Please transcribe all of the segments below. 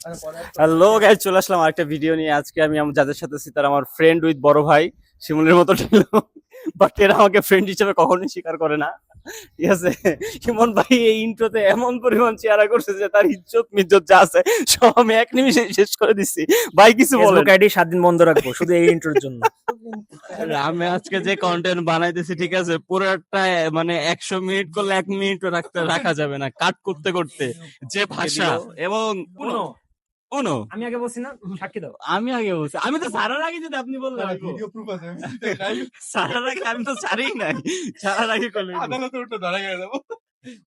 Hello guys, চলে আসলাম আরেকটা video নিয়ে। আজকে আমি যাদের সাথে আছি তারা আমার ফ্রেন্ড উইথ বড় ভাই শিমুলের মতো ছিল, বাট এরা আমাকে ফ্রেন্ড হিসেবে কখনোই স্বীকার করে না। ঠিক আছে, ইমন ভাই এই ইন্ট্রোতে এমন পরিমাণ চেহারা করছে যে তার ইজ্জত মিজ্জত যা আছে সব আমি এক নিমিষে শেষ করে দিচ্ছি। ভাই কিছু বলেন। ফেসবুক আইডি 7 দিন বন্ধ রাখবো শুধু এই ইন্ট্রোর জন্য। আমি আজকে যে কন্টেন্ট বানাইতেছি, ঠিক আছে, পুরোটা মানে 100 মিনিট করলে 1 মিনিট রাখা যাবে না, কাট করতে করতে যে ভাষা এবং উনো। আমি আগে বলছি না, সাক্ষী দাও। আমি আগে বলছি, আমি তো ছাড়ার আগে যদি আপনি বললেন ভিডিও প্রুফ আছে ছাড়ার আগে আমি তো ছাড়িই নাই, ছাড়ার আগে করলে আদালতে উঠে দাঁড়ায় গেছে যাবো।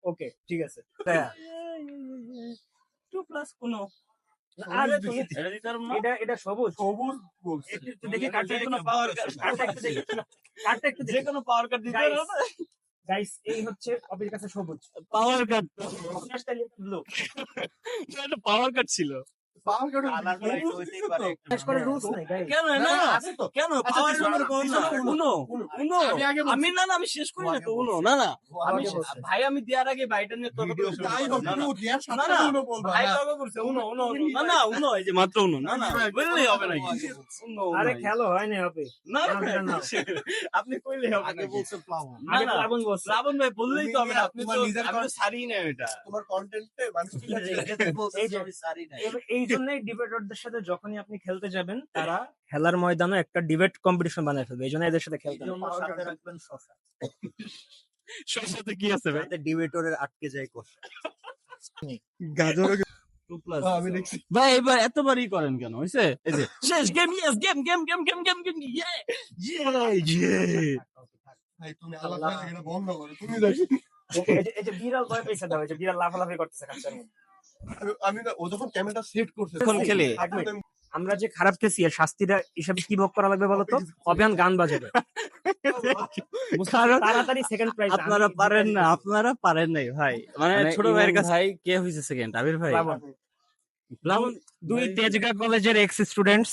ওকে ঠিক আছে। 2+1 আরে তুমি এটা দিতে পারবো না? এটা সবুজ সবুজ বলছে। একটু দেখি কাটটা যে কোনো পাওয়ার কাটটা একটু যে দেখি। কোনো পাওয়ার কার্ড দিতে পারবো না? গাইস এই হচ্ছে অপির কাছে সবুজ, পাওয়ার কার্ড আপনার স্টাইলে ব্লু। একটা পাওয়ার কার্ড ছিল। পাওয়ার কার্ড শেষ করে রুলস নাই গাইস। কেন না না, না আছে তো। কেন আচ্ছা, পাওয়ার পিছনে কার্ড কোন না উনো, উনো উনো। উনো আমি আগে বলছি। আমি না না আমি শেষ করি না তো উনো না না আমি আগে বলছি। ভাই আমি দেওয়ার আগে বাইটা নিয়ে তর্ক ভিডিও শুরু তাই করো। হোক না, না। তুমি দেয়ার না, সাথে না। উনো বলবা ভাই না। তর্ক করছে উনো উনো উনো। না না উনো এই যে মাত্র উনো না না বললেই হবে না উনো আরে খেলো হয় না হবে। না না, না, না। আপনি কইলে হবে আগে নাকি? বলছে প্লাবন। না আগে না প্লাবন বলছে। রাবণ ভাই বললেই তো হবে না, আপনি তোমার তো নিজের আমি তো ছাড়িই না এটা। তোমার কন্টেন্টে মানুষ কি আছে এই যে এই জন্যই ডিবেটরদের সাথে যখনই আপনি খেলতে যাবেন তারা খেলার ময়দানে একটা ডিবেট কম্পিটিশন বানায় ফেলবে, এই জন্য এদের সাথে খেলতে হবে। সাথে রাখবেন শশা সবার সাথে কি আছে ভাই? যাতে ডিবেটরের আটকে যায় কষা গাজর আমি দেখছি ভাই এবার এতবারই করেন কেন হইছে? এই যে শেষ game, yes game game game game game game ইয়ে ইয়ে ভাই তুমি আলাদা এটা বন্ধ করো তুমি দেখি এই যে বিড়াল ভয় পেয়েছে দাও, এই যে বিড়াল লাফালাফি করতেছে কাছের মধ্যে। আমি না ও যখন ক্যামেরাটা সেট করছে এখন খেলে। এক মিনিট। আমরা যে খারাপ খেয়েছি এর শাস্তিটা হিসাবে কি ভোগ করা লাগবে বলতো? অভিয়ান গান বাজাবে, কারণ তাড়াতাড়ি সেকেন্ড প্রাইজ। আপনারা পারেন না, আপনারা পারেন নাই ভাই। মানে ছোট ভাইয়ের কাছে ভাই কে হইছে সেকেন্ড? আবির ভাই। প্লাবন দুই তেজগাঁ কলেজের x students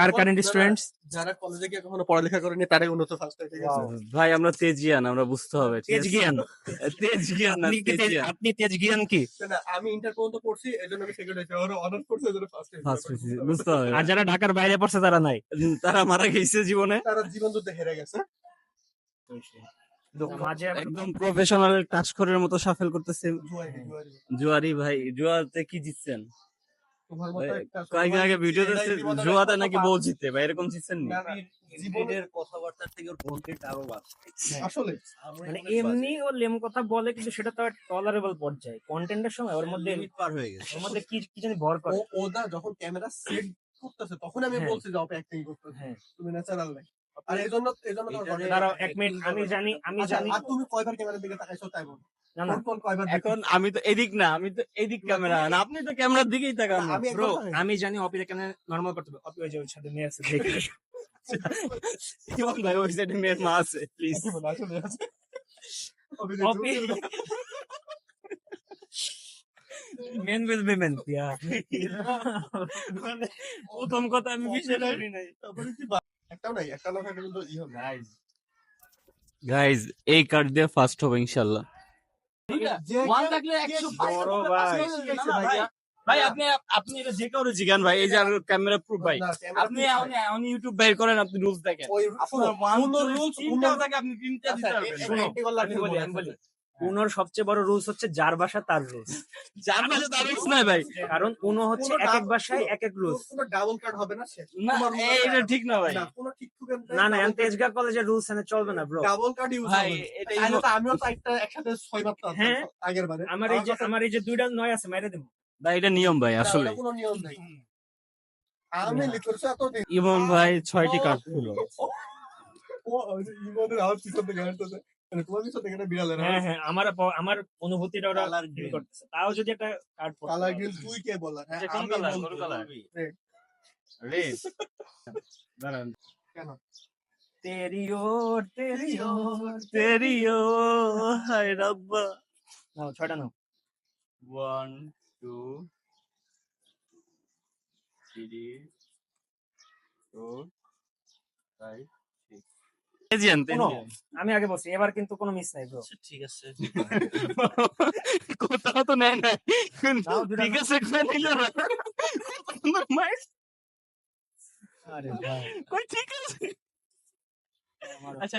are current students. যারা কলেজে গিয়ে কখনো পড়ালেখা করেনি তারাই উন্নত ফার্স্ট ঠিক আছে ভাই আমরা তেজিয়ান, আমরা বুঝতে হবে। ঠিক আছে? তেজগিয়ান। তেজিয়ান না তেজিয়ান। আপনি তেজগিয়ান কি? না আমি ইন্টার পর্যন্ত পড়ছি এজন্য আমি সেকেন্ড হয়েছি ওরা অনার্স করছে এজন্য ফার্স্ট ফার্স্ট বুঝতে হবে। আর যারা ঢাকার বাইরে পড়ছে তারা নাই। তারা মারা গেছে জীবনে। তারা জীবন যুদ্ধে হেরে গেছে মাঝে একদম প্রফেশনাল টাস্করের মতো সাফেল করতেছে জুয়ারি জুয়ারি ভাই। জুয়াতে কি জিতছেন? তোমার মতো একটা কয়েকদিন আগে ভিডিও দেখছি জুয়াতে নাকি বউ জিতে ভাই, এরকম জিতছেন নি? জীবনের কথাবার্তার থেকে ওর কন্টেন্ট আরো বাড়ছে আসলে মানে এমনি ও লেম কথা বলে কিন্তু সেটা তো টলারেবল পর্যায়ে। কন্টেন্টের সময় ওর মধ্যে লিমিট পার হয়ে গেছে ওর মধ্যে কি কি জানি ভর করে। ওদা যখন ক্যামেরা সেট করতেছে তখন আমি হ্যাঁ। বলছি যে ওপে অ্যাক্টিং করতেছে হ্যাঁ। তুমি ন্যাচারাল নাই আর এজন্য তোমার content- দাঁড়াও এক মিনিট, আমি আচ্ছা, জানি। আর তুমি কয়বার ক্যামেরার দিকে তাকাইছো তাই বল না না কোন কয়বার এখন আমি তো এদিক না, আমি তো এদিক ক্যামেরা না, আপনি তো ক্যামেরার দিকেই তাকান। আমি একদম ব্রো তাকাই। আমি জানি অপিরে কেন নরমাল করতে হবে। অপি ওই যে ওর সাথে মেয়ে আছে দেখি। ইমন ভাই ওই সাইডে মেয়ের মা আছে, প্লিজ। আসলে আছে অপি মেন উইল বি মেন। মানে প্রথম কথা আমি বিষয়টা শুনি নাই। তারপরে কি একটাও নাই একটা না থাকলে কিন্তু ই হবে গাইজ এই কার্ড দিয়ে ফার্স্ট হবে ইনশাআল্লাহ। ওয়ান থাকলে 100 বড় ভাই। ভাই আপনি আপনি এটা যে কাউরে জিগান ভাই, এই যে ক্যামেরা প্রুফ ভাই। আপনি আপনি ইউটিউব বাইর করেন, আপনি রুলস দেখেন। ওই আপনার ওয়ান কোনো রুলস rules, তিনটাও কোনো- থাকে, আপনি তিনটা দিতে পারবেন। শোনো, আমি বলি। উনোর সবচেয়ে বড় রুলস হচ্ছে যার বাসা তার রুলস। যার মাঝে তার রুলস নাই ভাই। কারণ উনো হচ্ছে এক এক বাসায় এক এক রুলস। কোনো ডাবল কার্ড হবে না সে না এটা ঠিক না ভাই। না কোনো ঠিক ঠিক না না এখন তেজগাঁ কলেজের রুলস এনে চলবে না ব্রো। ডাবল কার্ড ইউজ ভাই, হবে এটা তাহলে তো আমিও তো একটা একসাথে 6 বার তো হ্যাঁ। আগের বারে আমার এই যে দুইটা নয় আছে মাইরে দেবো। ভাই এটা নিয়ম ভাই আসলে। কোনো নিয়ম নাই আমি লিখছি এত দিন ইমন ভাই 6টি কার্ড ছিল। ও ইমনের আওয়াজ পিছন থেকে আসতেছে মানে তোমার পিছন থেকে একটা বিড়ালের হ্যাঁ আওয়াজ হ্যাঁ আমার অনুভূতিটা ওরা Colour ফিল green. করতেছে। তাও যদি একটা কার্ড কালার গ্রিল তুই কে বলার হ্যাঁ যে কোন আমি কালার? বলবো। কোন কালার? Red। রেড। দাঁড়ান। কেন তেরি ওর তেরি ও হায় রাব্বা। নাও 6টা নাও। 1 2 3 4 5 6 তেজিয়ান শোনো, আমি আগে বলছি এবার কিন্তু কোনো মিস নাই ব্রো। ঠিক আছে কোথাও তো নেয় নাই নাও দুইটা ঠিক আছে কই নিল না মাইস আরে ভাই কই ঠিক আছে আমার আচ্ছা